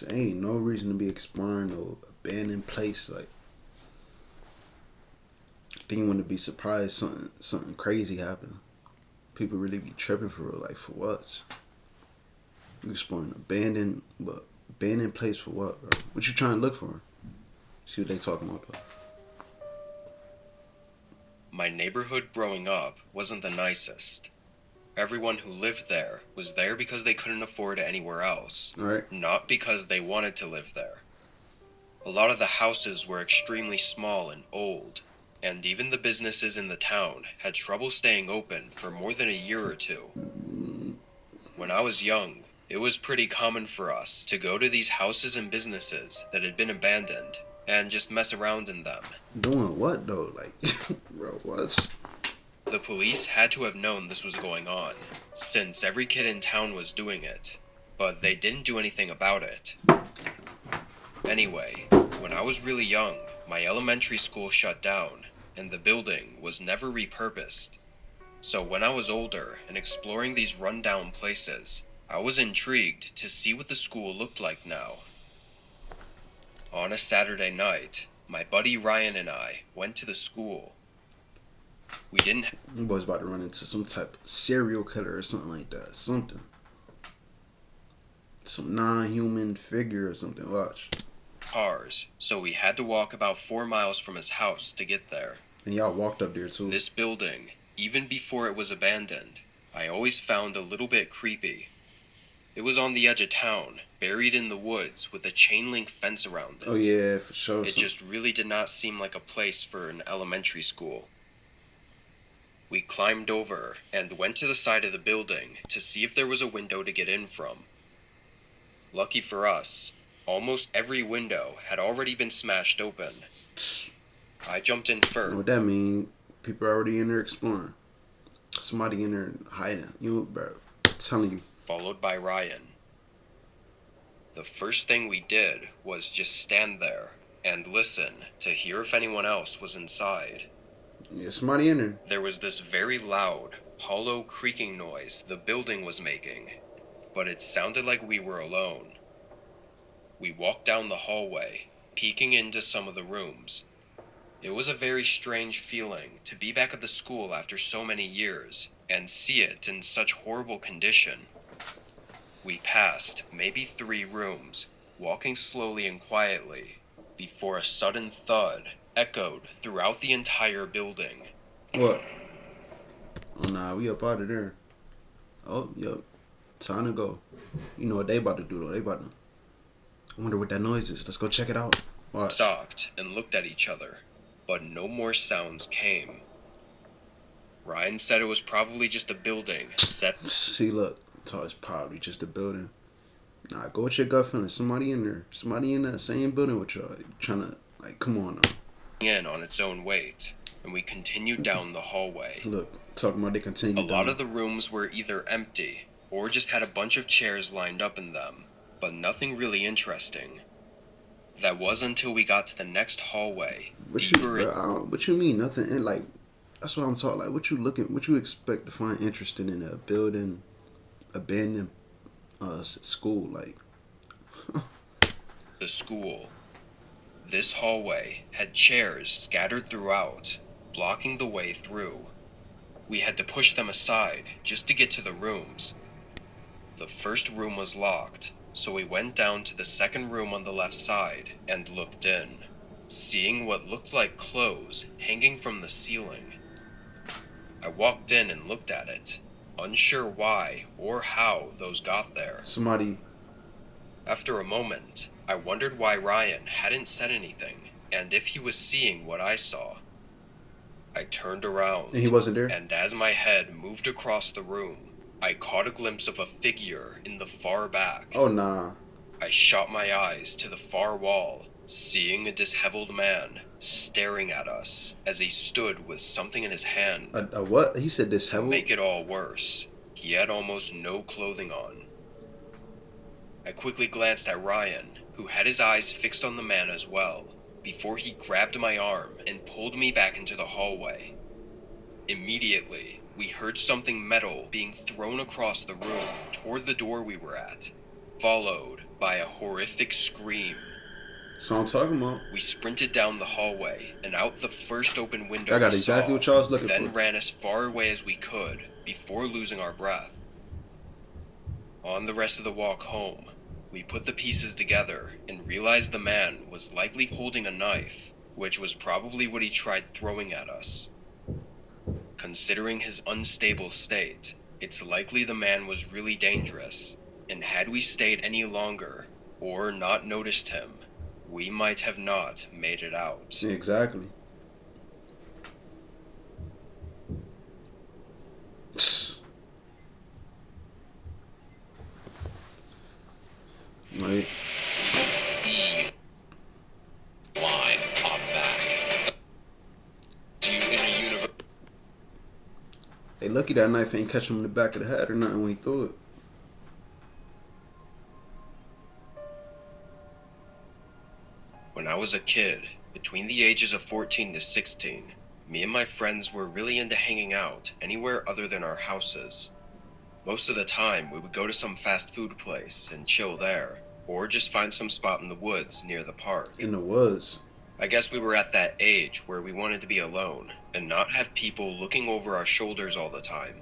ain't no reason to be exploring no abandoned place. Like, then you want to be surprised something crazy happen. People really be tripping for real. Like, for what? You exploring abandoned place for what, bro? What you trying to look for? See what they talking about though. My neighborhood growing up wasn't the nicest. Everyone who lived there was there because they couldn't afford anywhere else, All right. not because they wanted to live there. A lot of the houses were extremely small and old, and even the businesses in the town had trouble staying open for more than a year or two. When I was young, it was pretty common for us to go to these houses and businesses that had been abandoned and just mess around in them. Doing what though? Like, bro, what? The police had to have known this was going on, since every kid in town was doing it, but they didn't do anything about it. Anyway, when I was really young, my elementary school shut down, and the building was never repurposed. So when I was older and exploring these rundown places, I was intrigued to see what the school looked like now. On a Saturday night, my buddy Ryan and I went to the school. We didn't You boys about to run into some type of serial killer or something like that. Something. Some non-human figure or something. Watch. cars, so we had to walk about 4 miles from his house to get there. And y'all walked up there too. This building, even before it was abandoned, I always found a little bit creepy. It was on the edge of town, buried in the woods with a chain link fence around it. Oh yeah, for sure. It just really did not seem like a place for an elementary school. We climbed over and went to the side of the building to see if there was a window to get in from. Lucky for us, almost every window had already been smashed open. I jumped in first. What that mean? People are already in there exploring. Somebody in there hiding. You know, bro. I'm telling you. Followed by Ryan. The first thing we did was just stand there and listen to hear if anyone else was inside. Yeah, somebody in there. There was this very loud, hollow creaking noise the building was making, but it sounded like we were alone. We walked down the hallway, peeking into some of the rooms. It was a very strange feeling to be back at the school after so many years and see it in such horrible condition. We passed maybe 3 rooms, walking slowly and quietly, before a sudden thud echoed throughout the entire building. What? Oh nah, we up out of there. Oh, yep. Time to go. You know what they about to do though. They about to. I wonder what that noise is. Let's go check it out. Watch. Stopped and looked at each other, but no more sounds came. Ryan said it was probably just a building set. See, look. It's probably just a building. Nah, go with your gut feeling. Somebody in there. Somebody in that same building with y'all. Trying to, like, come on now. In on its own weight, and we continued down the hallway. Look, talking about they continue A lot of the rooms were either empty or just had a bunch of chairs lined up in them, but nothing really interesting. That was until we got to the next hallway. What you mean nothing? And like, that's what I'm talking. Like, what you expect to find interesting in a building, abandoned school? Like, the school. This hallway had chairs scattered throughout, blocking the way through. We had to push them aside just to get to the rooms. The first room was locked, so we went down to the second room on the left side and looked in, seeing what looked like clothes hanging from the ceiling. I walked in and looked at it, unsure why or how those got there. somebody. After a moment, I wondered why Ryan hadn't said anything, and if he was seeing what I saw. I turned around, And he wasn't there? and as my head moved across the room, I caught a glimpse of a figure in the far back. Oh nah. I shot my eyes to the far wall, seeing a disheveled man staring at us as he stood with something in his hand. A what? He said To disheveled? make it all worse, he had almost no clothing on. I quickly glanced at Ryan, who had his eyes fixed on the man as well, before he grabbed my arm and pulled me back into the hallway. Immediately, we heard something metal being thrown across the room toward the door we were at, followed by a horrific scream. So I'm talking about. We sprinted down the hallway and out the first open window I got we exactly saw, what y'all was looking then for. ran as far away as we could before losing our breath. On the rest of the walk home, we put the pieces together and realized the man was likely holding a knife, which was probably what he tried throwing at us. Considering his unstable state, it's likely the man was really dangerous, and had we stayed any longer, or not noticed him, we might have not made it out. Exactly. Right. Line, I'm back. Do you in a universe? Hey, lucky that knife ain't catch him in the back of the head or nothing when he threw it. When I was a kid, between the ages of 14 to 16, me and my friends were really into hanging out anywhere other than our houses. Most of the time, we would go to some fast food place and chill there, or just find some spot in the woods near the park. In the woods. I guess we were at that age where we wanted to be alone and not have people looking over our shoulders all the time.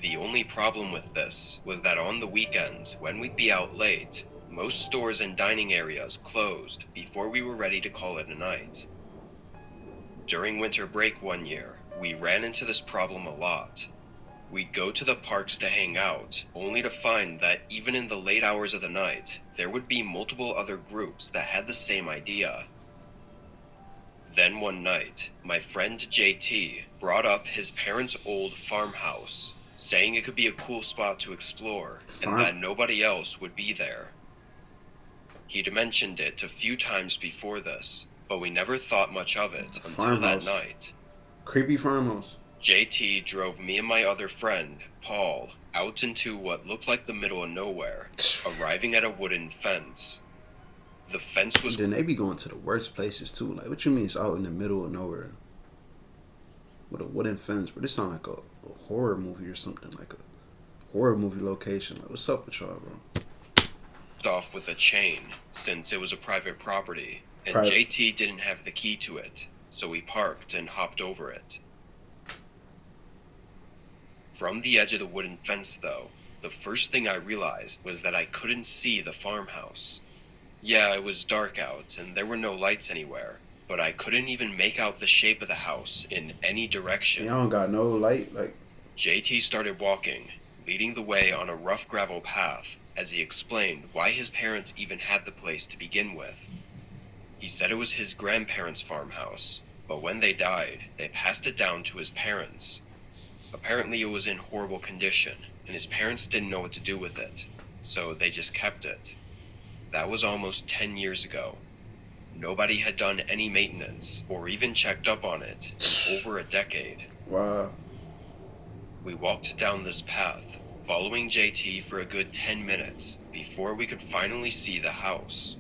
The only problem with this was that on the weekends, when we'd be out late, most stores and dining areas closed before we were ready to call it a night. During winter break one year, we ran into this problem a lot. We'd go to the parks to hang out, only to find that even in the late hours of the night, there would be multiple other groups that had the same idea. Then one night, my friend JT brought up his parents' old farmhouse, saying it could be a cool spot to explore, and that nobody else would be there. He'd mentioned it a few times before this, but we never thought much of it until that night. Creepy farmhouse. JT drove me and my other friend, Paul, out into what looked like the middle of nowhere, arriving at a wooden fence. The fence was... Then they be going to the worst places too. Like, what you mean it's out in the middle of nowhere? With a wooden fence, but this sound like a horror movie or something, like a horror movie location. Like, what's up with y'all, bro? Off with a chain, since it was a private property, and JT didn't have the key to it, so we parked and hopped over it. From the edge of the wooden fence, though, the first thing I realized was that I couldn't see the farmhouse. Yeah, it was dark out, and there were no lights anywhere, but I couldn't even make out the shape of the house in any direction. Y'all don't got no light, like... JT started walking, leading the way on a rough gravel path, as he explained why his parents even had the place to begin with. He said it was his grandparents' farmhouse, but when they died, they passed it down to his parents. Apparently it was in horrible condition, and his parents didn't know what to do with it, so they just kept it. That was almost 10 years ago. Nobody had done any maintenance, or even checked up on it, in over a decade. Wow. We walked down this path, following JT for a good 10 minutes, before we could finally see the house.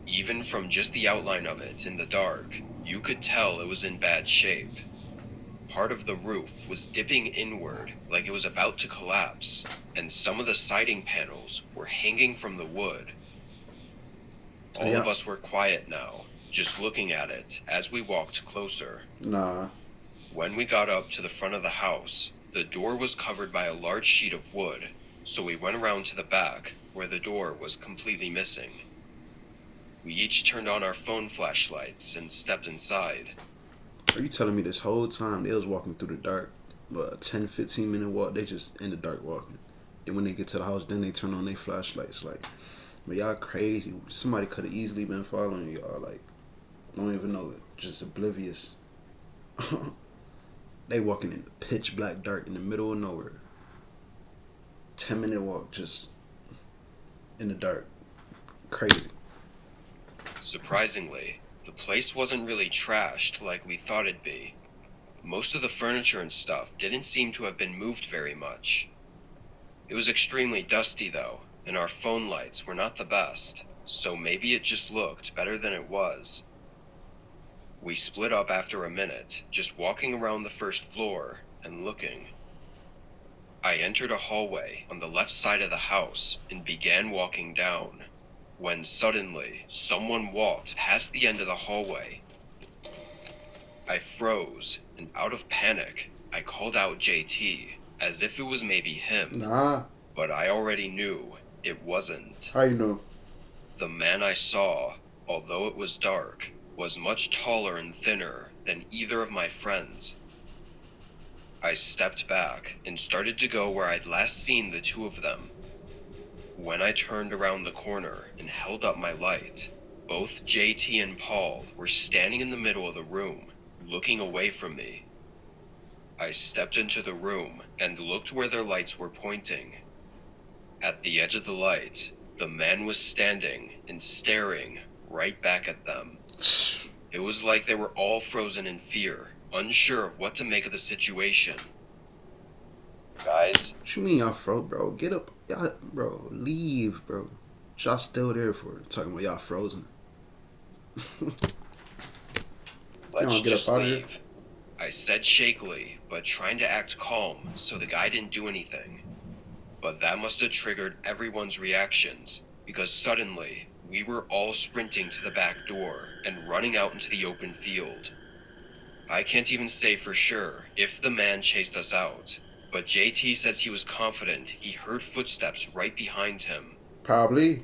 Even from just the outline of it in the dark, you could tell it was in bad shape. Part of the roof was dipping inward like it was about to collapse, and some of the siding panels were hanging from the wood. All of us were quiet now, just looking at it as we walked closer. Nah. When we got up to the front of the house, the door was covered by a large sheet of wood, so we went around to the back, where the door was completely missing. We each turned on our phone flashlights and stepped inside. Are you telling me this whole time they was walking through the dark? But a 10-15 minute walk, they just in the dark walking. Then when they get to the house, then they turn on their flashlights. Like, but y'all crazy. Somebody could have easily been following y'all. Like, don't even know it. Just oblivious. They walking in the pitch black dark in the middle of nowhere. 10-minute walk just in the dark. Crazy. Surprisingly, the place wasn't really trashed like we thought it'd be. Most of the furniture and stuff didn't seem to have been moved very much. It was extremely dusty though, and our phone lights were not the best, so maybe it just looked better than it was. We split up after a minute, just walking around the first floor and looking. I entered a hallway on the left side of the house and began walking down, when suddenly someone walked past the end of the hallway. I froze, and out of panic, I called out JT, as if it was maybe him, Nah. but I already knew it wasn't. How you know? The man I saw, although it was dark, was much taller and thinner than either of my friends. I stepped back and started to go where I'd last seen the two of them. When I turned around the corner and held up my light, both JT and Paul were standing in the middle of the room, looking away from me. I stepped into the room and looked where their lights were pointing. At the edge of the light, the man was standing and staring right back at them. It was like they were all frozen in fear, unsure of what to make of the situation. Guys, What you mean y'all froze, bro? Get up. Y'all, bro, leave, bro. Y'all still there for talking about y'all frozen. let's get just up outta here. leave. I said shakily, but trying to act calm so the guy didn't do anything. But that must have triggered everyone's reactions, because suddenly, we were all sprinting to the back door and running out into the open field. I can't even say for sure if the man chased us out, but JT says he was confident he heard footsteps right behind him. Probably.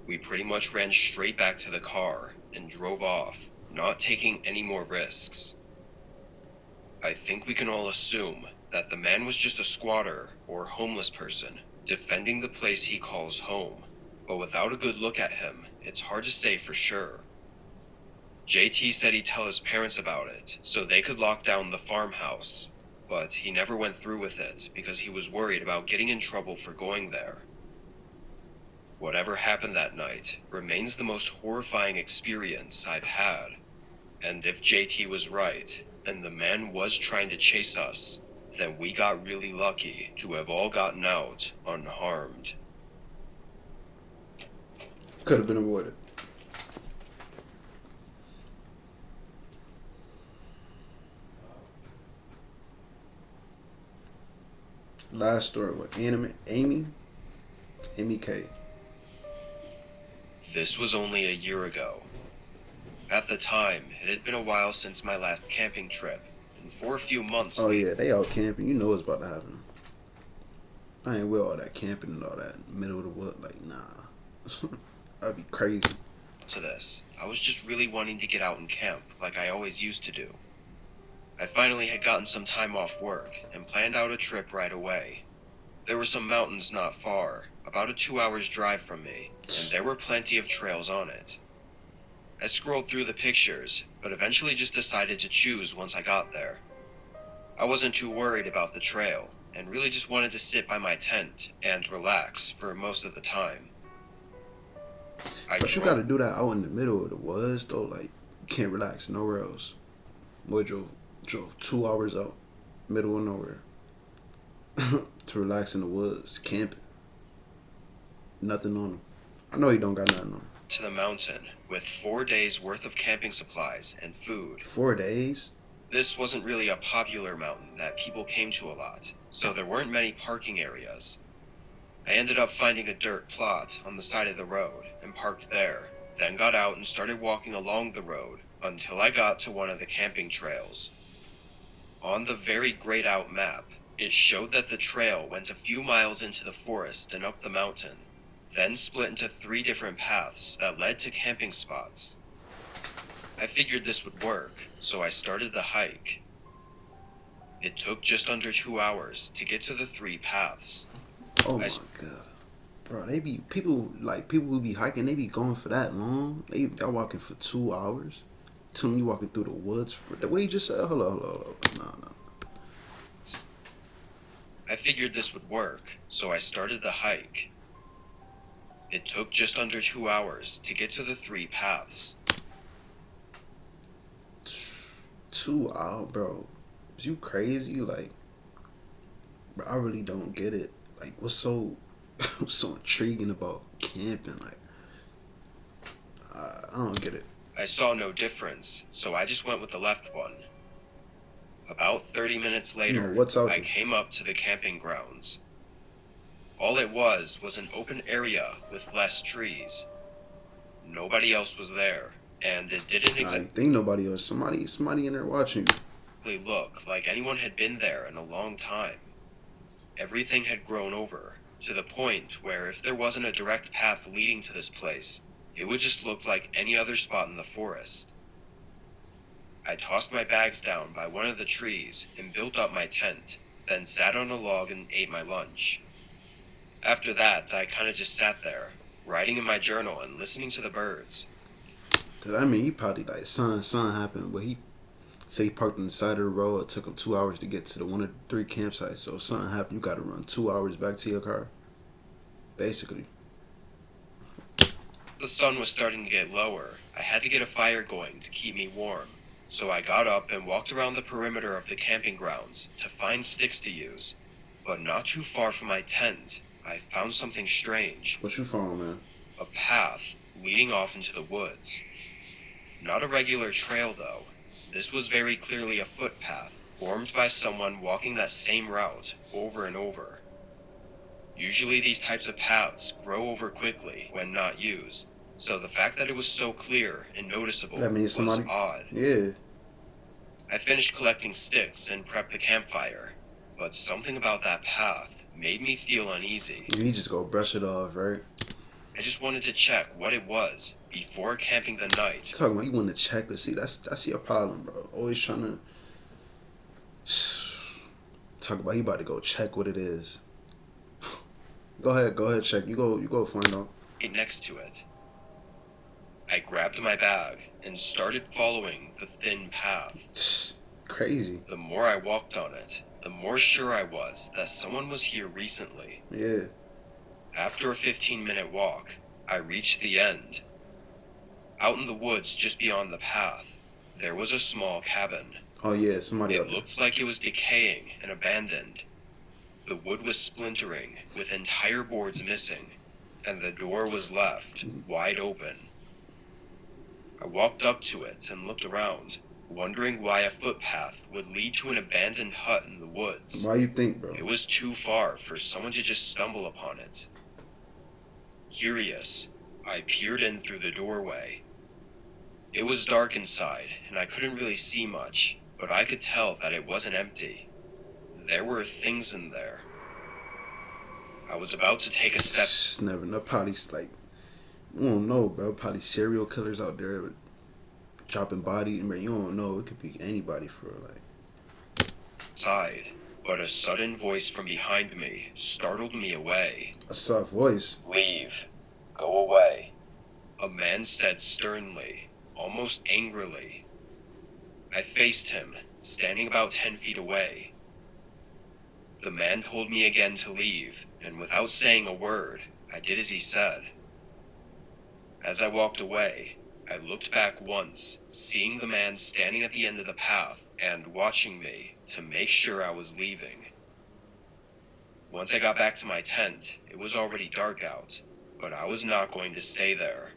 We pretty much ran straight back to the car and drove off, not taking any more risks. I think we can all assume that the man was just a squatter or homeless person defending the place he calls home, but without a good look at him, it's hard to say for sure. JT said he'd tell his parents about it so they could lock down the farmhouse, but he never went through with it because he was worried about getting in trouble for going there. Whatever happened that night remains the most horrifying experience I've had, and if JT was right, and the man was trying to chase us, then we got really lucky to have all gotten out unharmed. Could have been avoided. Last story with Amy K. This was only a year ago. At the time, it had been a while since my last camping trip, and for a few months. Oh yeah, they out camping. You know what's about to happen. I ain't with all that camping and all that middle of the wood. Like, nah. That'd be crazy. To this, I was just really wanting to get out and camp like I always used to do. I finally had gotten some time off work and planned out a trip right away. There were some mountains not far, about a 2 hours drive from me, and there were plenty of trails on it. I scrolled through the pictures, but eventually just decided to choose once I got there. I wasn't too worried about the trail, and really just wanted to sit by my tent and relax for most of the time. But you gotta do that out in the middle of the woods, though. Like, you can't relax nowhere else. Boy drove 2 hours out, middle of nowhere, to relax in the woods, camping. Nothing on him. I know he don't got nothing on him. To the mountain with 4 days worth of camping supplies and food. 4 days? This wasn't really a popular mountain that people came to a lot, so there weren't many parking areas. I ended up finding a dirt plot on the side of the road and parked there, then got out and started walking along the road until I got to one of the camping trails. On the very grayed out map, it showed that the trail went a few miles into the forest and up the mountain, then split into 3 different paths that led to camping spots. I figured this would work, so I started the hike. It took just under 2 hours to get to the 3 paths. Oh my god. Bro, people who be hiking, they be going for that long. Y'all walking for 2 hours. Telling you walking through the woods for the way you just said. Hold on. No. I figured this would work, so I started the hike. It took just under 2 hours to get to the 3 paths. 2 hours, bro. Is you crazy? Like, bro, I really don't get it. Like, what's so intriguing about camping? Like, I don't get it. I saw no difference, so I just went with the left one. About 30 minutes later, what's out I there? came up to the camping grounds. All it was an open area with less trees. Nobody else was there, and it didn't I exactly think nobody else. Somebody in there watching you. look like anyone had been there in a long time. Everything had grown over, to the point where if there wasn't a direct path leading to this place, it would just look like any other spot in the forest. I tossed my bags down by one of the trees and built up my tent, then sat on a log and ate my lunch. After that, I kinda just sat there, writing in my journal and listening to the birds. I mean, he probably like something happened, but he say he parked on the side of the road. It took him 2 hours to get to the one of the three campsites. So if something happened, you got to run 2 hours back to your car. Basically. The sun was starting to get lower. I had to get a fire going to keep me warm. So I got up and walked around the perimeter of the camping grounds to find sticks to use. But not too far from my tent, I found something strange. What you found, man? A path leading off into the woods. Not a regular trail, though. This was very clearly a footpath, formed by someone walking that same route over and over. Usually these types of paths grow over quickly when not used, so the fact that it was so clear and noticeable That means was somebody. odd. Yeah. I finished collecting sticks and prepped the campfire, but something about that path made me feel uneasy. You just go brush it off, right? I just wanted to check what it was before camping the night. Talking about you want to check to see. That's your problem, bro. Always trying to talk about he about to go check what it is. Go ahead, check. You go find out. Next to it, I grabbed my bag and started following the thin path. Crazy. The more I walked on it, the more sure I was that someone was here recently. Yeah. After a 15-minute walk, I reached the end. Out in the woods just beyond the path, there was a small cabin. Oh yeah, somebody out It there. looked like it was decaying and abandoned. The wood was splintering, with entire boards missing, and the door was left wide open. I walked up to it and looked around, wondering why a footpath would lead to an abandoned hut in the woods. Why you think, bro? It was too far for someone to just stumble upon it. Curious, I peered in through the doorway. It was dark inside, and I couldn't really see much, but I could tell that it wasn't empty. There were things in there. I was about to take a step. Never know. Probably like, you don't know, bro. Probably serial killers out there dropping bodies. Bro, you don't know. It could be anybody for like. Outside, but a sudden voice from behind me startled me away. A soft voice. Leave. Go away. A man said sternly, almost angrily. I faced him, standing about 10 feet away. The man told me again to leave, and without saying a word, I did as he said. As I walked away, I looked back once, seeing the man standing at the end of the path and watching me to make sure I was leaving. Once I got back to my tent, it was already dark out, but I was not going to stay there.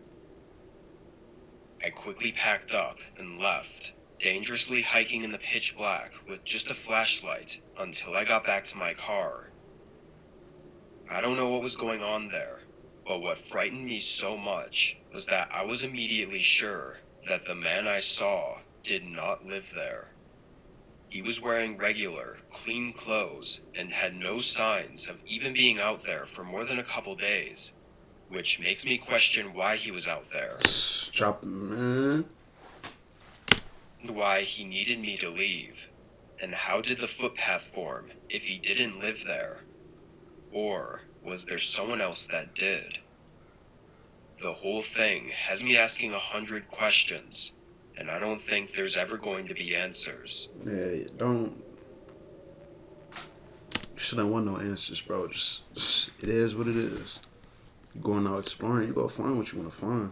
I quickly packed up and left, dangerously hiking in the pitch black with just a flashlight until I got back to my car. I don't know what was going on there, but what frightened me so much was that I was immediately sure that the man I saw did not live there. He was wearing regular, clean clothes and had no signs of even being out there for more than a couple days, which makes me question why he was out there. Dropping, man. Why he needed me to leave, and how did the footpath form if he didn't live there? Or was there someone else that did? The whole thing has me asking 100 questions, and I don't think there's ever going to be answers. Yeah, don't. You shouldn't want no answers, bro. Just it is what it is. You going out exploring, you go find what you want to find.